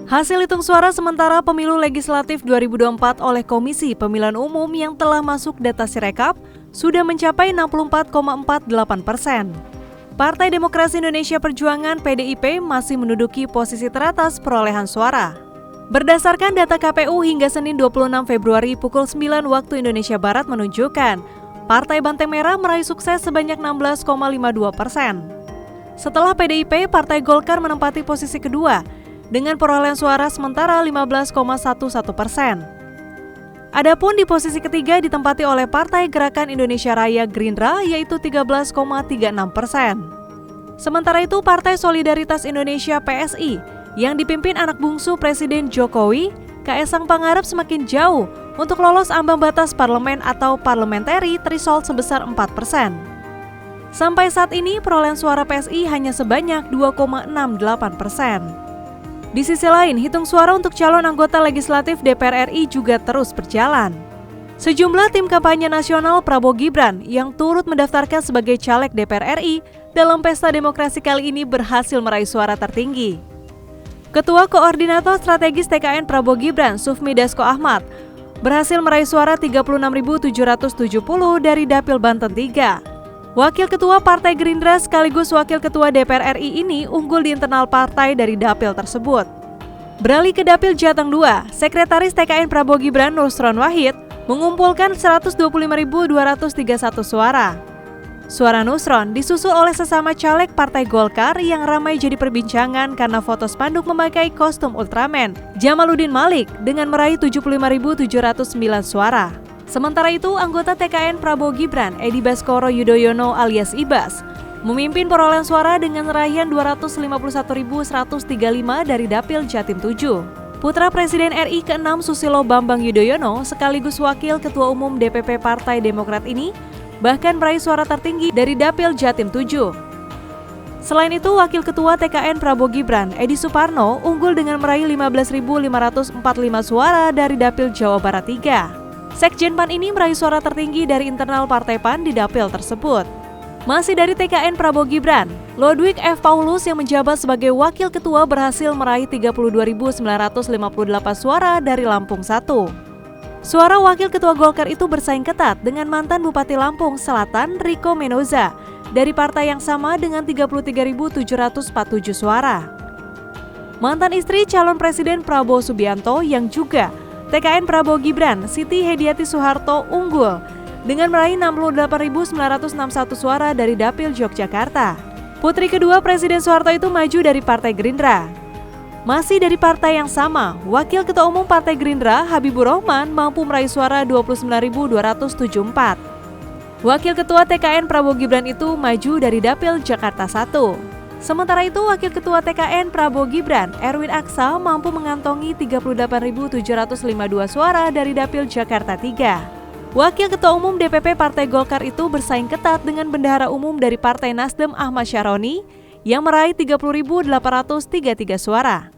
Hasil hitung suara sementara pemilu legislatif 2024 oleh Komisi Pemilihan Umum yang telah masuk data Sirekap sudah mencapai 64,48%. Partai Demokrasi Indonesia Perjuangan (PDIP) masih menduduki posisi teratas perolehan suara. Berdasarkan data KPU hingga Senin 26 Februari pukul 9 waktu Indonesia Barat menunjukkan, Partai Banteng Merah meraih sukses sebanyak 16,52%. Setelah PDIP, Partai Golkar menempati posisi kedua dengan perolehan suara sementara 15,11%. Adapun di posisi ketiga ditempati oleh Partai Gerakan Indonesia Raya Gerindra yaitu 13,36%. Sementara itu Partai Solidaritas Indonesia (PSI) yang dipimpin anak bungsu Presiden Jokowi, Kaesang Pangarep semakin jauh untuk lolos ambang batas parlemen atau parliamentary threshold sebesar 4%. Sampai saat ini perolehan suara PSI hanya sebanyak 2,68%. Di sisi lain, hitung suara untuk calon anggota legislatif DPR RI juga terus berjalan. Sejumlah tim kampanye nasional Prabowo Gibran yang turut mendaftarkan sebagai caleg DPR RI dalam pesta demokrasi kali ini berhasil meraih suara tertinggi. Ketua Koordinator Strategis TKN Prabowo Gibran, Sufmi Dasko Ahmad, berhasil meraih suara 36.770 dari Dapil Banten 3. Wakil Ketua Partai Gerindra sekaligus Wakil Ketua DPR RI ini unggul di internal partai dari Dapil tersebut. Beralih ke Dapil Jateng 2, Sekretaris TKN Prabowo Gibran Nusron Wahid mengumpulkan 125.231 suara. Suara Nusron disusul oleh sesama caleg Partai Golkar yang ramai jadi perbincangan karena foto spanduk memakai kostum Ultraman, Jamaluddin Malik dengan meraih 75.709 suara. Sementara itu, anggota TKN Prabowo Gibran, Edi Baskoro Yudhoyono alias Ibas, memimpin perolehan suara dengan raihan 251.135 dari Dapil Jatim 7. Putra Presiden RI ke-6 Susilo Bambang Yudhoyono sekaligus Wakil Ketua Umum DPP Partai Demokrat ini bahkan meraih suara tertinggi dari Dapil Jatim 7. Selain itu, Wakil Ketua TKN Prabowo Gibran, Edi Suparno, unggul dengan meraih 15.545 suara dari Dapil Jawa Barat 3. Sekjen PAN ini meraih suara tertinggi dari internal Partai PAN di dapil tersebut. Masih dari TKN Prabowo Gibran, Lodwig F. Paulus yang menjabat sebagai Wakil Ketua berhasil meraih 32.958 suara dari Lampung 1. Suara Wakil Ketua Golkar itu bersaing ketat dengan mantan Bupati Lampung Selatan Riko Menoza dari partai yang sama dengan 33.747 suara. Mantan istri calon Presiden Prabowo Subianto yang juga TKN Prabowo Gibran, Siti Hediati Soeharto unggul dengan meraih 68.961 suara dari Dapil Yogyakarta. Putri kedua Presiden Soeharto itu maju dari Partai Gerindra. Masih dari partai yang sama, Wakil Ketua Umum Partai Gerindra Habibur Rahman mampu meraih suara 29.274. Wakil Ketua TKN Prabowo Gibran itu maju dari Dapil Jakarta 1. Sementara itu, Wakil Ketua TKN Prabowo Gibran, Erwin Aksa, mampu mengantongi 38.752 suara dari Dapil Jakarta 3. Wakil Ketua Umum DPP Partai Golkar itu bersaing ketat dengan Bendahara Umum dari Partai Nasdem Ahmad Syaroni yang meraih 30.833 suara.